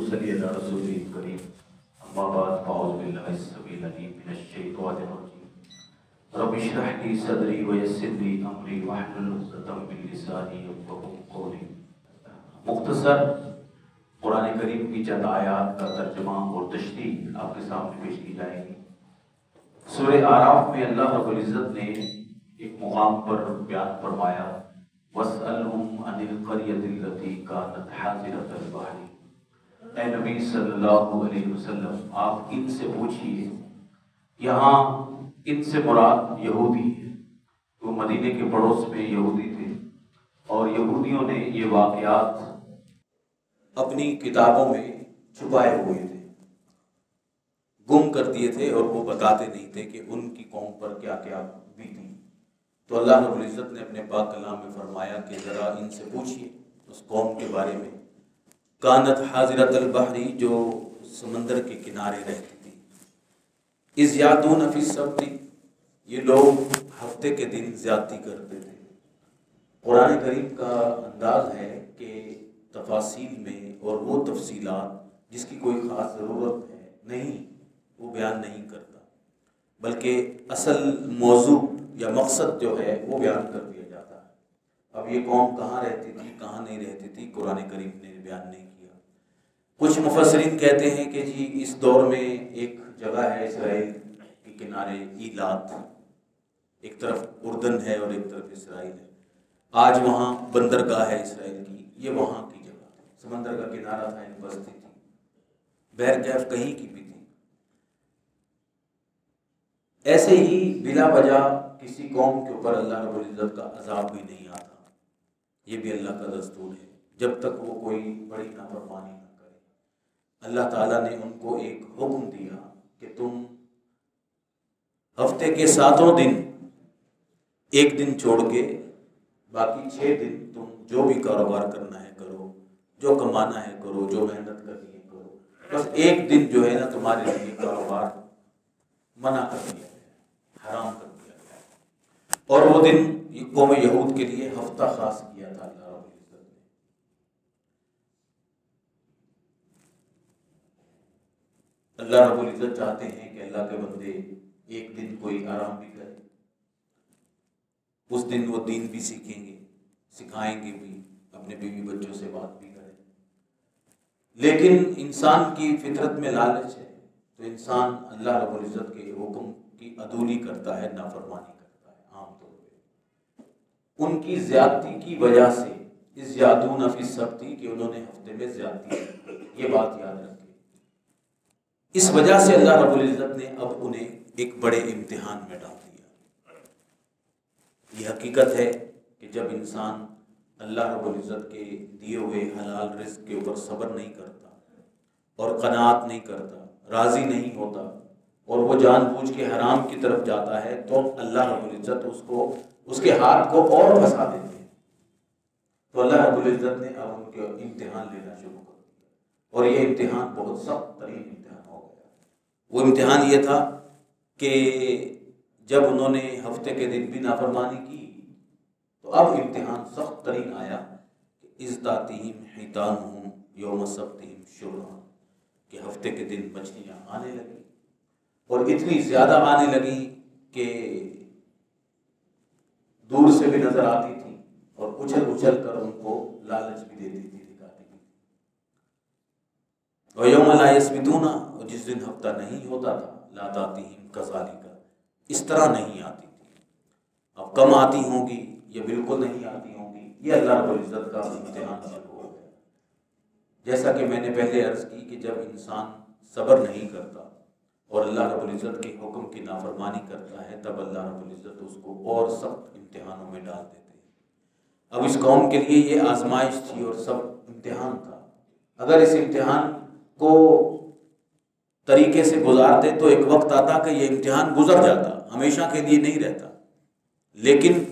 صلی اللہ رسول کریم اما بعد فاعوذ باللہ السمیع العلیم من الشیطان الرجیم رب اشرح لی صدری ویسر لی امری واحلل عقدۃ من لسانی یفقهوا قولی۔ مختصر قرآن کریم کی چند آیات کا ترجمہ اور تشریح آپ کے سامنے پیش کی جائے گی۔ سورہ اعراف میں اللہ رب العزت نے ایک مقام پر بیان فرمایا وَاسْأَلْهُمْ عَنِ الْقَرْيَةِ الَّتِي كَانَتْ حَاضِرَةَ الْبَحْرِ۔ اے نبی صلی اللہ علیہ وسلم آپ ان سے پوچھئے، یہاں ان سے مراد یہودی ہے، وہ مدینے کے پڑوس میں یہودی تھے اور یہودیوں نے یہ واقعات اپنی کتابوں میں چھپائے ہوئے تھے، گم کر دیے تھے اور وہ بتاتے نہیں تھے کہ ان کی قوم پر کیا کیا بیتی۔ تو اللہ رب العزت نے اپنے پاک کلام میں فرمایا کہ ذرا ان سے پوچھئے اس قوم کے بارے میں، کانت حاضرۃ البحر، جو سمندر کے کنارے رہتی تھی، اذ یاتون فی السبت، یہ لوگ ہفتے کے دن زیادتی کرتے تھے۔ قرآن کریم کا انداز ہے کہ تفاصیل میں اور وہ تفصیلات جس کی کوئی خاص ضرورت ہے نہیں وہ بیان نہیں کرتا، بلکہ اصل موضوع یا مقصد جو ہے وہ بیان کر دیا جاتا ہے۔ اب یہ قوم کہاں رہتی تھی کہاں نہیں رہتی تھی قرآن کریم نے بیان نہیں کیا۔ کچھ مفسرین کہتے ہیں کہ جی اس دور میں ایک جگہ ہے اسرائیل کے کنارے ایلات، ایک طرف اردن ہے اور ایک طرف اسرائیل ہے، آج وہاں بندرگاہ ہے اسرائیل کی، یہ وہاں کی جگہ تھی، سمندر کا کنارہ تھا، ایک بستی تھی، بہرکیف کہیں کی بھی تھی۔ ایسے ہی بلا وجہ کسی قوم کے اوپر اللہ رب العزت کا عذاب بھی نہیں آتا، یہ بھی اللہ کا دستور ہے جب تک وہ کوئی بڑی نافرمانی نہ کرے۔ اللہ تعالیٰ نے ان کو ایک حکم دیا کہ تم ہفتے کے 7 دن ایک دن چھوڑ کے باقی 6 دن تم جو بھی کاروبار کرنا ہے کرو، جو کمانا ہے کرو، جو محنت کرنی ہے کرو، بس ایک دن جو ہے نا تمہارے لیے کاروبار منع کر دیا گیا، حرام کر دیا گیا، اور وہ دن قوم یہود کے لیے ہفتہ خاص کیا تھا اللہ رب العزت نے۔ اللہ رب العزت چاہتے ہیں کہ اللہ کے بندے ایک دن کوئی آرام بھی کرے، اس دن وہ دین بھی سیکھیں گے، سکھائیں گے بھی، اپنے بیوی بچوں سے بات بھی کریں۔ لیکن انسان کی فطرت میں لالچ ہے، تو انسان اللہ رب العزت کے حکم کی عدولی کرتا ہے، نافرمانی کرتا ہے عام طور پہ۔ ان کی زیادتی کی وجہ سے اذ یاتون فی السبت کہ انہوں نے ہفتے میں زیادتی کی، یہ بات یاد رکھیں۔ اس وجہ سے اللہ رب العزت نے اب انہیں ایک بڑے امتحان میں ڈال دیا۔ یہ حقیقت ہے کہ جب انسان اللہ رب العزت کے دیے ہوئے حلال رزق کے اوپر صبر نہیں کرتا اور قناعت نہیں کرتا، راضی نہیں ہوتا، اور وہ جان بوجھ کے حرام کی طرف جاتا ہے، تو اللہ رب العزت اس کے ہاتھ کو اور پھنسا دیتے ہیں۔ تو اللہ رب العزت نے اب ان کے امتحان لینا شروع کر دیا، اور یہ امتحان بہت سخت ترین امتحان ہو گیا۔ وہ امتحان یہ تھا کہ جب انہوں نے ہفتے کے دن بھی نافرمانی کی تو اب امتحان سخت ترین آیا کہ اذ تأتیہم حیتانہم یوم سبتہم شرعا، کہ ہفتے کے دن مچھلیاں آنے لگی، اور اتنی زیادہ آنے لگی کہ دور سے بھی نظر آتی تھی اور اچھل اچھل کر ان کو لالچ بھی دیتی تھی، دکھاتی تھی۔ وَيَوْمَ لَا يَسْبِتُونَ، اور جس دن ہفتہ نہیں ہوتا تھا، لَا تَأْتِيهِمْ كَذَلِكَ، اس طرح نہیں آتی تھی۔ اب کم آتی ہوں گی یا بالکل نہیں آتی ہوں گی، یہ اللہ رب العزت کا امتحان شروع ہو گیا۔ جیسا کہ میں نے پہلے عرض کی کہ جب انسان صبر نہیں کرتا اور اللہ رب العزت کے حکم کی نافرمانی کرتا ہے، تب اللہ رب العزت اس کو اور سخت امتحانوں میں ڈال دیتے ہیں۔ اب اس قوم کے لیے یہ آزمائش تھی اور سب امتحان تھا۔ اگر اس امتحان کو طریقے سے گزارتے تو ایک وقت آتا کہ یہ امتحان گزر جاتا، ہمیشہ کے لیے نہیں رہتا۔ لیکن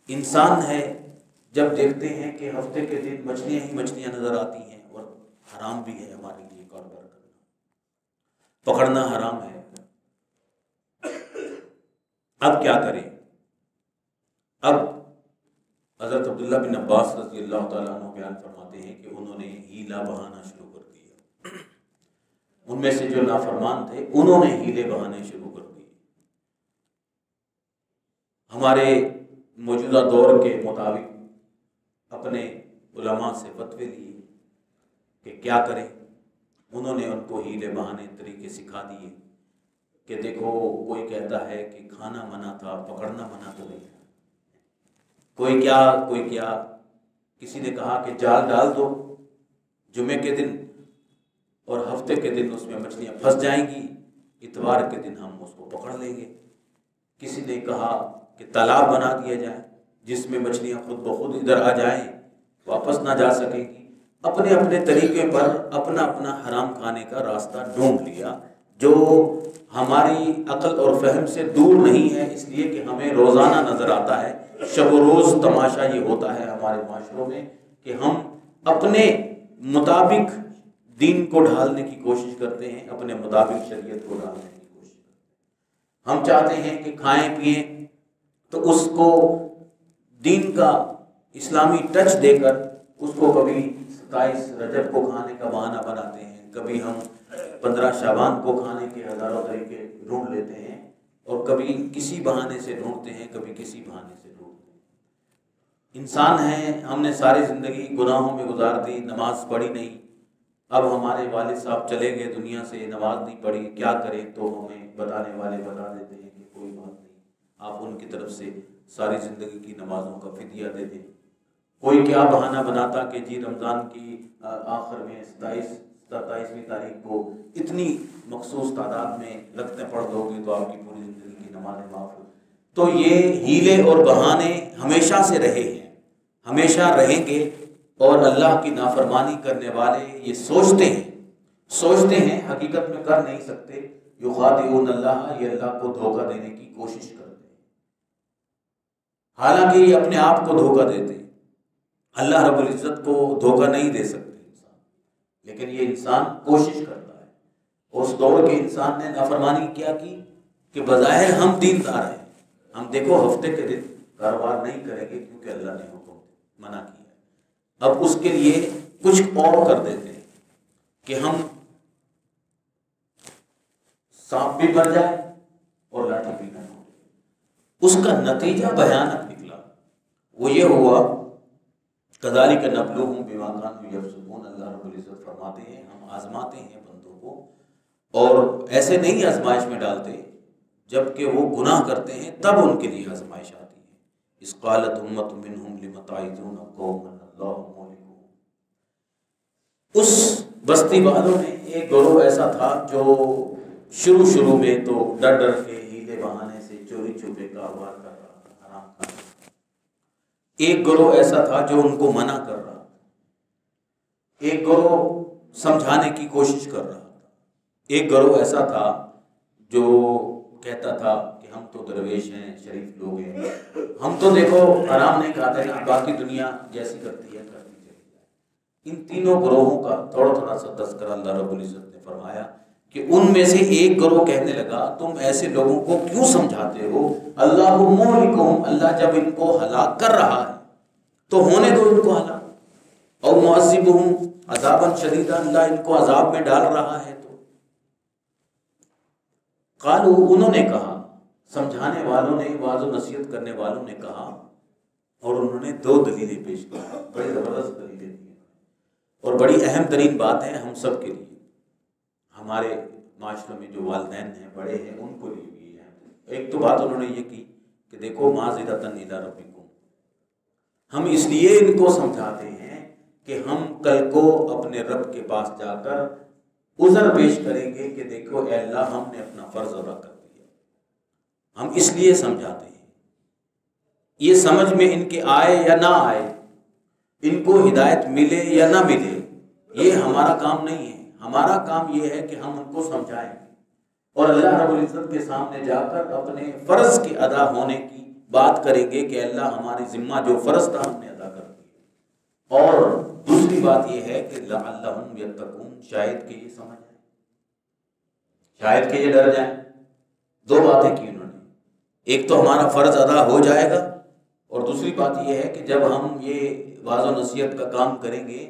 انسان ہے، جب دیکھتے ہیں کہ ہفتے کے دن مچھلیاں ہی مچھلیاں نظر آتی ہیں اور حرام بھی ہے ہمارے لیے کاروبار کرنا، پکڑنا حرام ہے، اب کیا کریں؟ اب حضرت عبداللہ بن عباس رضی اللہ تعالیٰ عنہ بیان فرماتے ہیں کہ انہوں نے ہیلا بہانا شروع کر دیا۔ ان میں سے جو نافرمان تھے انہوں نے ہیلے بہانے شروع کر دیے. ہمارے موجودہ دور کے مطابق اپنے علماء سے فتوے لیے کہ کیا کریں. انہوں نے ان کو ہیلے بہانے طریقے سکھا دیے کہ دیکھو کوئی کہتا ہے کہ کھانا منع تھا، پکڑنا منع تو نہیں تھا. کوئی کیا کسی نے کہا کہ جال ڈال دو جمعے کے دن اور ہفتے کے دن اس میں مچھلیاں پھنس جائیں گی، اتوار کے دن ہم اس کو پکڑ لیں گے. کسی نے کہا کہ تالاب بنا دیا جائے جس میں مچھلیاں خود بخود ادھر آ جائیں، واپس نہ جا سکیں گی. اپنے اپنے طریقے پر اپنا اپنا حرام کھانے کا راستہ ڈھونڈ لیا جو ہماری عقل اور فہم سے دور نہیں ہے، اس لیے کہ ہمیں روزانہ نظر آتا ہے. شب و روز تماشا یہ ہوتا ہے ہمارے معاشروں میں کہ ہم اپنے مطابق دین کو ڈھالنے کی کوشش کرتے ہیں، اپنے مطابق شریعت کو ڈھالنے کی کوشش کرتے ہیں. ہم چاہتے ہیں کہ کھائیں پیئیں تو اس کو دین کا اسلامی ٹچ دے کر اس کو کبھی 27 رجب کو کھانے کا بہانہ بناتے ہیں، کبھی ہم 15 شعبان کو کھانے کے ہزاروں طریقے ڈھونڈ لیتے ہیں، اور کبھی کسی بہانے سے ڈھونڈتے ہیں، کبھی کسی بہانے سے ڈھونڈتے ہیں. انسان ہیں، ہم نے ساری زندگی گناہوں میں گزار دی، نماز پڑھی نہیں. اب ہمارے والد صاحب چلے گئے دنیا سے، نماز نہیں پڑھی، کیا کریں؟ تو ہمیں بتانے والے بتا دیتے ہیں کہ کوئی بات نہیں، آپ ان کی طرف سے ساری زندگی کی نمازوں کا فدیہ دے دیں. کوئی کیا بہانہ بناتا کہ جی رمضان کی آخر میں 27ویں تاریخ کو اتنی مخصوص تعداد میں رکعتیں پڑھ دو گے تو آپ کی پوری زندگی کی نمازیں معاف ہو. تو یہ ہیلے اور بہانے ہمیشہ سے رہے ہیں، ہمیشہ رہیں گے. اور اللہ کی نافرمانی کرنے والے یہ سوچتے ہیں حقیقت میں کر نہیں سکتے. یخادعون اللہ، یہ اللہ کو دھوکہ دینے کی کوشش کرتے ہیں، حالانکہ یہ اپنے آپ کو دھوکہ دیتے ہیں. اللہ رب العزت کو دھوکہ نہیں دے سکتے انسان، لیکن یہ انسان کوشش کرتا ہے. اس دور کے انسان نے نافرمانی کیا کی کہ بظاہر ہم دیندار ہیں، ہم دیکھو ہفتے کے دن کاروبار نہیں کریں گے کیونکہ اللہ نے حکم منع کیا ہے. اب اس کے لیے کچھ اور کر دیتے ہیں کہ ہم سانپ بھی مر جائے اور لاٹھی بھی نہ ٹوٹے. اس کا نتیجہ بھیانک نکلا. وہ یہ ہوا کذالک نبلوہم بما کانوا یفسقون. اللہ رب العزت فرماتے ہیں ہم آزماتے ہیں بندوں کو، اور ایسے نہیں آزمائش میں ڈالتے جب کہ وہ گناہ کرتے ہیں تب ان کے لیے آزمائش آتی ہے. اذ قالت امۃ منہم لم تعظون قوما اللہ مہلکہم. اس بستی والوں میں ایک گروہ ایسا تھا جو شروع میں تو ڈر کے ہیلے بہانے سے چوری چھپے کاروبار کر رہا تھا، حرام کھانا. ایک گروہ ایسا تھا جو ان کو منع کر رہا تھا، ایک گروہ سمجھانے کی کوشش کر رہا تھا، ایک گروہ ایسا تھا جو کہتا تھا کہ ہم تو درویش ہیں، شریف لوگ ہیں، ہم تو دیکھو حرام نہیں کھاتے نا، باقی دنیا جیسی کرتی ہے کرتی چلی جائے. ان تینوں گروہوں کا تھوڑا سا تذکرہ اللہ رب العزت نے فرمایا کہ ان میں سے ایک گروہ کہنے لگا تم ایسے لوگوں کو کیوں سمجھاتے ہو؟ اللہ مہلکہم، اللہ جب ان کو ہلاک کر رہا ہے تو ہونے دو ان کو ہلاک. اور معذبہم عذابا شدیدا، اللہ ان کو عذاب میں ڈال رہا ہے. تو قالو، انہوں نے کہا، سمجھانے والوں نے، واعظ و نصیحت کرنے والوں نے کہا، اور انہوں نے 2 دلیلیں پیش کی، بڑی زبردست دلیلیں دی اور بڑی اہم ترین بات ہے ہم سب کے لیے، ہمارے معاشرے میں جو والدین ہیں، بڑے ہیں، ان کو لیے بھی ہے. ایک تو بات انہوں نے یہ کی کہ دیکھو معذرۃ الی ربکم، ہم اس لیے ان کو سمجھاتے ہیں کہ ہم کل کو اپنے رب کے پاس جا کر عذر پیش کریں گے کہ دیکھو اے اللہ ہم نے اپنا فرض ادا کر دیا. ہم اس لیے سمجھاتے ہیں. یہ سمجھ میں ان کے آئے یا نہ آئے، ان کو ہدایت ملے یا نہ ملے، یہ ہمارا کام نہیں ہے. ہمارا کام یہ ہے کہ ہم ان کو سمجھائیں اور اللہ رب العزت کے سامنے جا کر اپنے فرض کے ادا ہونے کی بات کریں گے کہ اللہ ہمارے ذمہ جو فرض تھا ہم نے ادا کر دیا. اور دوسری بات یہ ہے کہ لعلہم یتقون، شاید کہ یہ سمجھ آئے، شاید کہ یہ ڈر جائیں. 2 باتیں کی انہوں نے، ایک تو ہمارا فرض ادا ہو جائے گا، اور دوسری بات یہ ہے کہ جب ہم یہ واعظ و نصیحت کا کام کریں گے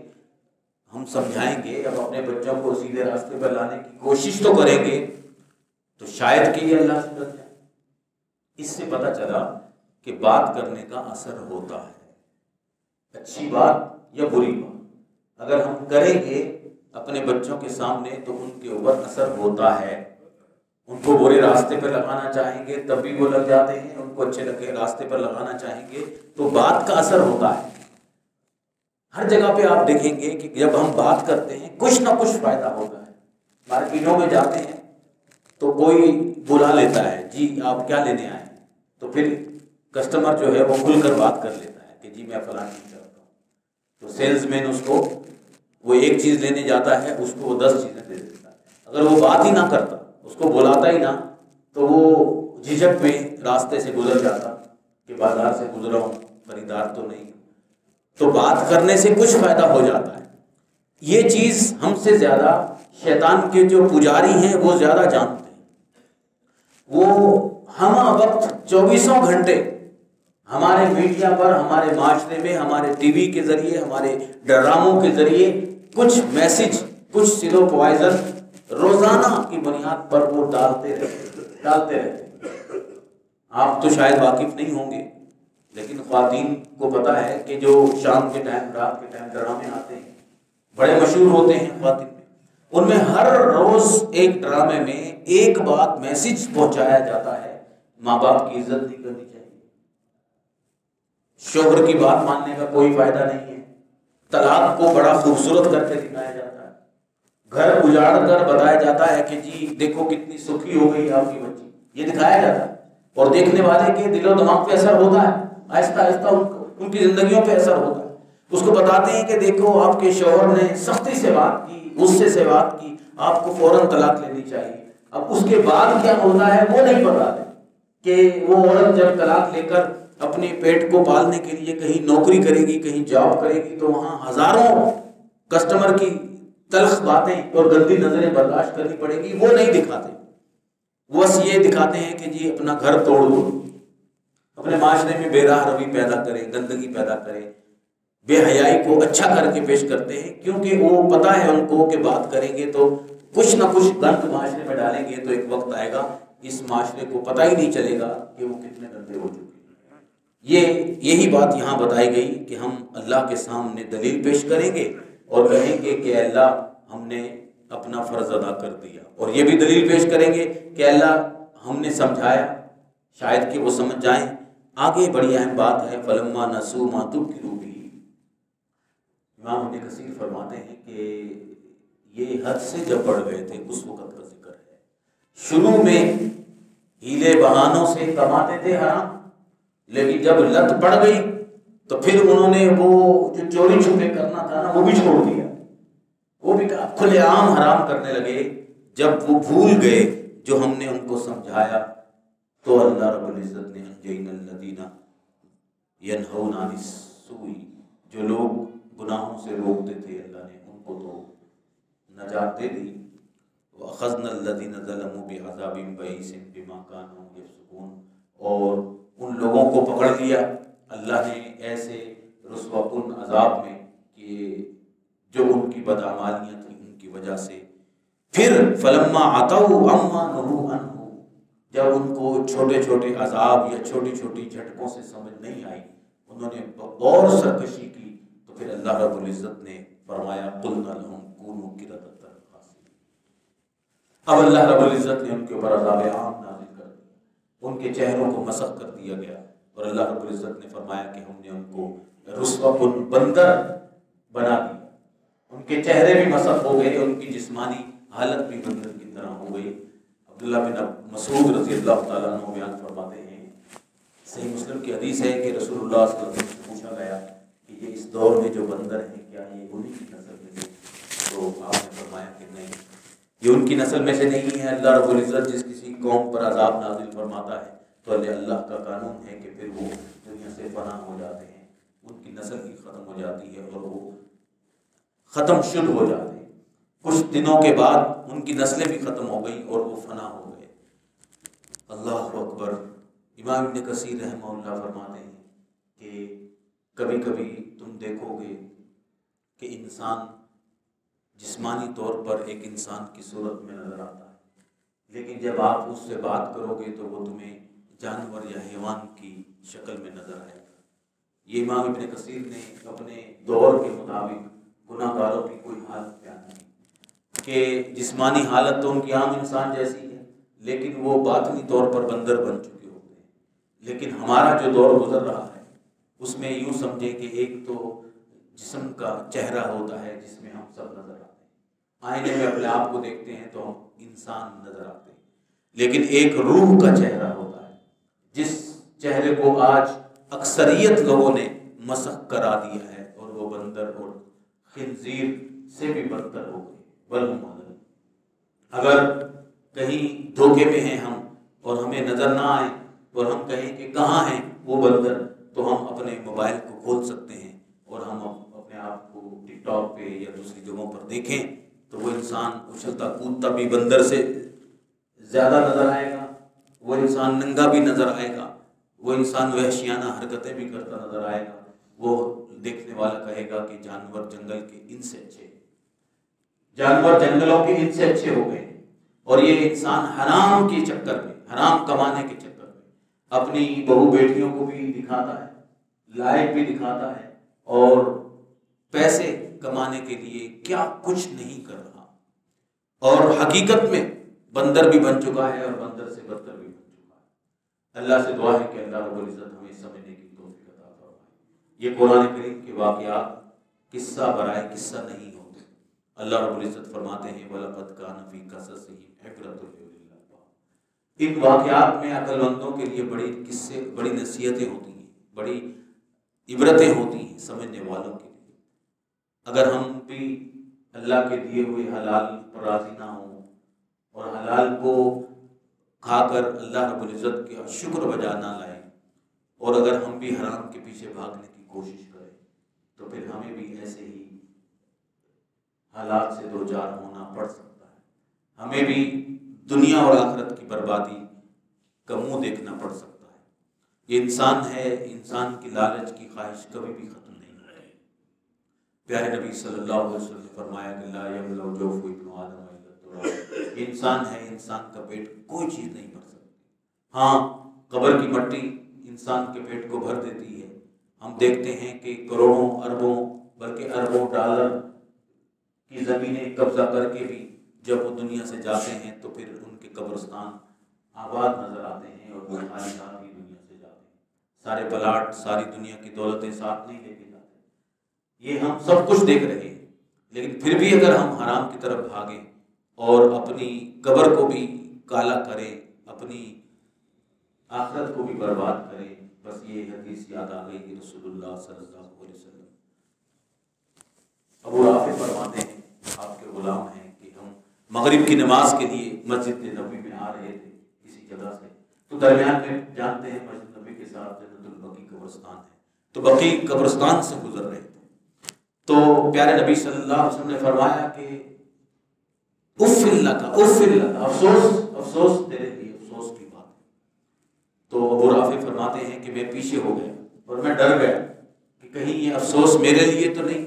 ہم سمجھائیں گے، اب اپنے بچوں کو سیدھے راستے پر لانے کی کوشش تو کریں گے، تو شاید کہ یہ اللہ سے ڈر جائے۔ اس سے پتہ چلا کہ بات کرنے کا اثر ہوتا ہے، اچھی بات یا بری بات اگر ہم کریں گے اپنے بچوں کے سامنے تو ان کے اوپر اثر ہوتا ہے۔ ان کو برے راستے پر لگانا چاہیں گے تب بھی وہ لگ جاتے ہیں، ان کو اچھے لگے راستے پر لگانا چاہیں گے تو بات کا اثر ہوتا ہے۔ ہر جگہ پہ آپ دیکھیں گے کہ جب ہم بات کرتے ہیں کچھ نہ کچھ فائدہ ہوتا ہے۔ مارکیٹوں میں جاتے ہیں تو کوئی بلا لیتا ہے، جی آپ کیا لینے آئے ہیں، تو پھر کسٹمر جو ہے وہ کھل کر بات کر لیتا ہے کہ جی میں فلاں چیز چاہتا ہوں، تو سیلز مین اس کو وہ ایک چیز لینے جاتا ہے، اس کو وہ 10 چیزیں دے دیتا ہے۔ اگر وہ بات ہی نہ کرتا، اس کو بلاتا ہی نہ، تو وہ جھجک میں راستے سے گزر جاتا کہ بازار سے گزرا ہوں، خریدار تو نہیں۔ تو بات کرنے سے کچھ فائدہ ہو جاتا ہے۔ یہ چیز ہم سے زیادہ شیطان کے جو پجاری ہیں وہ زیادہ جانتے ہیں۔ وہ ہمہ وقت 24 گھنٹے ہمارے میڈیا پر، ہمارے معاشرے میں، ہمارے ٹی وی کے ذریعے، ہمارے ڈراموں کے ذریعے کچھ میسج، کچھ سلو پوائزن روزانہ کی بنیاد پر وہ ڈالتے رہتے ہیں۔ آپ تو شاید واقف نہیں ہوں گے، لیکن خواتین کو پتہ ہے کہ جو شام کے ٹائم، رات کے ٹائم ڈرامے آتے ہیں، بڑے مشہور ہوتے ہیں خواتین میں، ان میں ہر روز ایک ڈرامے میں ایک بات میسج پہنچایا جاتا ہے، ماں باپ کی عزت نہیں کرنی چاہیے، شوہر کی بات ماننے کا کوئی فائدہ نہیں ہے، طلاق کو بڑا خوبصورت کر کے دکھایا جاتا ہے، گھر اجاڑ کر بتایا جاتا ہے کہ جی دیکھو کتنی سکھی ہو گئی آپ کی بچی، یہ دکھایا جاتا ہے، اور دیکھنے والے کے دل و دماغ پہ اثر ہوتا ہے، آہستہ آہستہ ان کی زندگیوں پہ اثر ہوتا ہے۔ اس کو بتاتے ہیں کہ دیکھو آپ کے شوہر نے سختی سے بات کی، غصے سے بات کی، آپ کو فوراً طلاق لینی چاہیے۔ اب اس کے بعد کیا ہوتا ہے وہ نہیں بتاتے کہ وہ عورت جب طلاق لے کر اپنے پیٹ کو پالنے کے لیے کہیں نوکری کرے گی، کہیں جاب کرے گی، تو وہاں ہزاروں کسٹمر کی تلخ باتیں اور گندی نظریں برداشت کرنی پڑے گی، وہ نہیں دکھاتے۔ وہ بس یہ دکھاتے ہیں کہ جی اپنا گھر توڑ دو، اپنے معاشرے میں بے راہ روی پیدا کرے، گندگی پیدا کرے، بے حیائی کو اچھا کر کے پیش کرتے ہیں، کیونکہ وہ پتہ ہے ان کو کہ بات کریں گے تو کچھ نہ کچھ گند معاشرے میں ڈالیں گے تو ایک وقت آئے گا اس معاشرے کو پتہ ہی نہیں چلے گا کہ وہ کتنے گندے ہو چکے ہیں۔ یہی بات یہاں بتائی گئی کہ ہم اللہ کے سامنے دلیل پیش کریں گے اور کہیں گے کہ اللہ ہم نے اپنا فرض ادا کر دیا، اور یہ بھی دلیل پیش کریں گے کہ اللہ ہم نے سمجھایا، شاید کہ وہ سمجھ جائیں۔ آگے بڑی اہم بات ہے، فلما نسوا ما ذکروا بہ۔ امام ابن کثیر فرماتے ہیں کہ یہ حد سے جب بڑھ گئے تھے اس وقت کا ذکر ہے۔ شروع میں ہیلے بہانوں سے کماتے تھے حرام، لیکن جب لت پڑ گئی تو پھر انہوں نے وہ جو چوری چھپے کرنا تھا نا وہ بھی چھوڑ دیا، وہ بھی کھلے عام حرام کرنے لگے۔ جب وہ بھول گئے جو ہم نے ان کو سمجھایا تو اللہ رب العزت نے انجینا الذین ینہون عن السوء، جو لوگ گناہوں سے روکتے تھے اللہ نے ان کو تو نجات دے دی۔ وَأَخَذْنَا الَّذِينَ ظَلَمُوا بِعَذَابٍ بَئِيسٍ بِمَا كَانُوا يَفْسُقُونَ، اور ان لوگوں کو پکڑ لیا اللہ نے ایسے رسوا کن عذاب میں کہ جو ان کی بدعمالیاں تھیں ان کی وجہ سے۔ پھر فلما عتوا عما نہوا عنہ، جب ان کو چھوٹے چھوٹے عذاب یا چھوٹی چھوٹی جھٹکوں سے سمجھ نہیں آئی، انہوں نے اور سرکشی کی، تو پھر اللہ رب العزت نے فرمایا قلنا لهم كونوا قردة خاسئین۔ اب اللہ رب العزت نے ان کے اوپر عذاب عام نازل کر دیا، ان کے چہروں کو مسخ کر دیا گیا، اور اللہ رب العزت نے فرمایا کہ ہم نے ان کو رسوا کن بندر بنا دیا، ان کے چہرے بھی مسخ ہو گئے، ان کی جسمانی حالت بھی بندر کی طرح ہو گئی۔ عبداللہ بن مسعود رضی اللہ تعالیٰ عنہ بیان فرماتے ہیں، صحیح مسلم کی حدیث ہے کہ رسول اللہ صلی اللہ علیہ وسلم سے پوچھا گیا کہ یہ اس دور میں جو بندر ہیں کیا یہ انہی کی نسل میں سے؟ تو آپ نے فرمایا کہ نہیں، یہ ان کی نسل میں سے نہیں ہے۔ اللہ رب العزت جس کسی قوم پر عذاب نازل فرماتا ہے تو اللہ کا قانون ہے کہ پھر وہ دنیا سے فنا ہو جاتے ہیں، ان کی نسل ہی ختم ہو جاتی ہے اور وہ ختم شد ہو جاتے ہیں۔ کچھ دنوں کے بعد ان کی نسلیں بھی ختم ہو گئی اور وہ فنا ہو گئے۔ اللہ اکبر۔ امام ابن کثیر رحمہ اللہ فرماتے ہیں کہ کبھی کبھی تم دیکھو گے کہ انسان جسمانی طور پر ایک انسان کی صورت میں نظر آتا ہے، لیکن جب آپ اس سے بات کرو گے تو وہ تمہیں جانور یا حیوان کی شکل میں نظر آئے گا۔ یہ امام ابن کثیر نے اپنے دور کے مطابق گناہ گاروں کی کوئی حالت بیان کی کہ جسمانی حالت تو ان کی عام انسان جیسی ہے، لیکن وہ باطنی طور پر بندر بن چکے ہوتے ہیں۔ لیکن ہمارا جو دور گزر رہا ہے اس میں یوں سمجھیں کہ ایک تو جسم کا چہرہ ہوتا ہے جس میں ہم سب نظر آتے ہیں، آئینے میں اپنے آپ کو دیکھتے ہیں تو ہم انسان نظر آتے ہیں، لیکن ایک روح کا چہرہ ہوتا ہے جس چہرے کو آج اکثریت لوگوں نے مسخ کرا دیا ہے، اور وہ بندر اور خنزیر سے بھی بدتر ہو گئے۔ اگر کہیں دھوکے میں ہیں ہم اور ہمیں نظر نہ آئے اور ہم کہیں کہ کہاں ہیں وہ بندر، تو ہم اپنے موبائل کو کھول سکتے ہیں اور ہم اپنے آپ کو ٹک ٹاک پہ یا دوسری جگہوں پر دیکھیں تو وہ انسان اچھلتا کودتا بھی بندر سے زیادہ نظر آئے گا، وہ انسان ننگا بھی نظر آئے گا، وہ انسان وحشیانہ حرکتیں بھی کرتا نظر آئے گا۔ وہ دیکھنے والا کہے گا کہ جانور جنگل کے ان سے اچھے، جانور جنگلوں کے ان سے اچھے ہو گئے، اور یہ انسان حرام کے چکر میں، حرام کمانے کے چکر میں اپنی بہو بیٹیوں کو بھی دکھاتا ہے، لائق بھی دکھاتا ہے، اور پیسے کمانے کے لیے کیا کچھ نہیں کر رہا، اور حقیقت میں بندر بھی بن چکا ہے اور بندر سے بدتر بھی بن چکا ہے۔ اللہ سے دعا ہے کہ اللہ رب العزت ہمیں سمجھنے کی توفیق عطا فرمائے۔ یہ قرآن کریم کے واقعات قصہ برائے قصہ نہیں ہوتے۔ اللہ رب العزت فرماتے ہیں وَلَقَدْ كَانَ فِي قَصَصِهِمْ عِبْرَةٌ لِأُولِي الْأَلْبَابِ۔ ان واقعات میں عقل مندوں کے لیے بڑی قصے، بڑی نصیحتیں ہوتی ہیں، بڑی عبرتیں ہوتی ہیں سمجھنے والوں کے لیے۔ اگر ہم بھی اللہ کے دیے ہوئے حلال پر راضی نہ ہوں اور حلال کو کھا کر اللہ رب العزت کا شکر بجا نہ لائیں، اور اگر ہم بھی حرام کے پیچھے بھاگنے کی کوشش کریں تو پھر ہمیں بھی ایسے ہی حالات سے دوچار ہونا پڑ سکتا ہے، ہمیں بھی دنیا اور آخرت کی بربادی کا منہ دیکھنا پڑ سکتا ہے۔ یہ انسان ہے، انسان کی لالچ کی خواہش کبھی بھی ختم نہیں ہوتی۔ پیارے نبی صلی اللہ علیہ وسلم نے فرمایا کہ لا یملأ جوف ابن آدم الا التراب۔ یہ انسان ہے، انسان کا پیٹ کوئی چیز نہیں بھر سکتی۔ ہاں، قبر کی مٹی انسان کے پیٹ کو بھر دیتی ہے۔ ہم دیکھتے ہیں کہ کروڑوں اربوں بلکہ اربوں ڈالر کی زمینیں قبضہ کر کے بھی جب وہ دنیا سے جاتے ہیں تو پھر ان کے قبرستان آباد نظر آتے ہیں، اور وہ خالی ہاتھ ہی دنیا سے جاتے ہیں۔ سارے پلاٹ، ساری دنیا کی دولتیں ساتھ نہیں لے کے جاتے۔ یہ ہم سب کچھ دیکھ رہے ہیں، لیکن پھر بھی اگر ہم حرام کی طرف بھاگیں اور اپنی قبر کو بھی کالا کریں، اپنی آخرت کو بھی برباد کریں، بس یہ حدیث یاد آ گئی کہ رسول اللہ صلی اللہ علیہ وسلم ابو رافع فرماتے ہیں، آپ کے غلام ہیں، کہ ہم مغرب کی نماز کے لیے مسجد نبوی میں آ رہے تھے کسی جگہ سے، تو درمیان میں جانتے ہیں مسجد نبوی کے ساتھ جنت البقیع قبرستان ہے، تو بقیع قبرستان سے گزر رہے تھے، تو پیارے نبی صلی اللہ علیہ وسلم نے فرمایا کہ اف لک، اف لک، افسوس، افسوس تیرے لیے، افسوس کی بات ہے۔ تو ابو رافع فرماتے ہیں کہ میں پیچھے ہو گیا اور میں ڈر گیا کہ کہیں یہ افسوس میرے لیے تو نہیں۔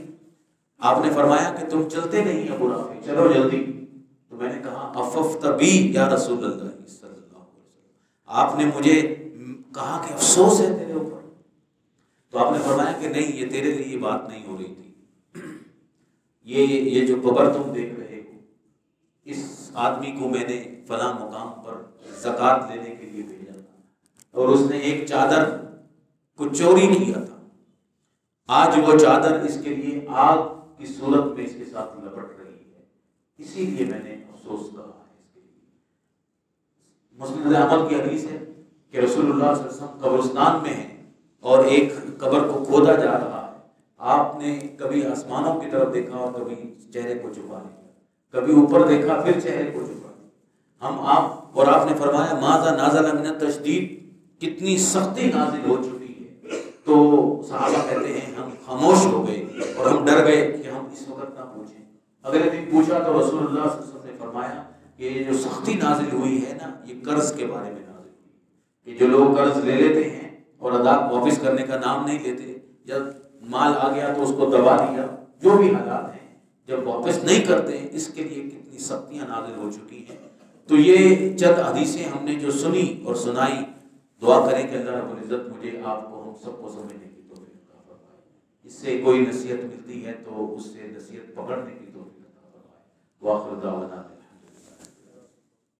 آپ نے فرمایا کہ تم چلتے نہیں ابو رافع، چلو جلدی۔ تو میں نے کہا اففت بی یا رسول اللہ صلی اللہ علیہ وسلم، آپ نے مجھے کہا کہ افسوس ہے تیرے اوپر، تو آپ نے فرمایا کہ نہیں، یہ تیرے لیے بات نہیں ہو رہی تھی، یہ جو قبر تم دیکھ رہے ہو، اس آدمی کو میں نے فلاں مقام پر زکوٰۃ لینے کے لیے بھیجا تھا، اور اس نے ایک چادر کو چوری کیا تھا، آج وہ چادر اس کے لیے آگ کی صورت میں اس کے ساتھ لپٹ رہی ہے، اسی لیے میں نے افسوس کہا ہے اس کے لیے۔ مسند احمد کی حدیث ہے کہ رسول اللہ صلی اللہ علیہ وسلم قبرستان میں ہیں اور ایک قبر کو کھودا جا رہا ہے، آپ نے کبھی آسمانوں کی طرف دیکھا اور کبھی چہرے کو چھپا لیا، کبھی اوپر دیکھا پھر چہرے کو چھپا لیا۔ اور آپ نے فرمایا ماذا نازل من التشدید، کتنی سختی نازل ہو چکی ہے۔ تو صحابہ کہتے ہیں ہم خاموش ہو گئے اور ہم ڈر گئے کہ ہم اس وقت نہ پوچھیں، اگلے دن پوچھا تو رسول اللہ صلی اللہ علیہ وسلم نے فرمایا کہ یہ جو سختی نازل ہوئی ہے نا، یہ قرض کے بارے میں نازل ہوئی، کہ جو لوگ قرض لے لیتے ہیں اور ادا واپس کرنے کا نام نہیں لیتے، جب مال آ گیا تو اس کو دبا دیا، جو بھی حالات ہیں، جب واپس نہیں کرتے ہیں اس کے لیے کتنی سختیاں نازل ہو چکی ہیں. تو یہ چند حدیثیں ہم نے جو سنی اور سنائی، دعا کریں کہ اللہ رب العزت مجھے آپ کو ہم سب کو سمجھنے کی توفیق عطا فرمائے. اس سے کوئی نصیحت ملتی ہے تو اس سے نصیحت پکڑنے کی توفیق عطا فرمائے. واخر دعوانا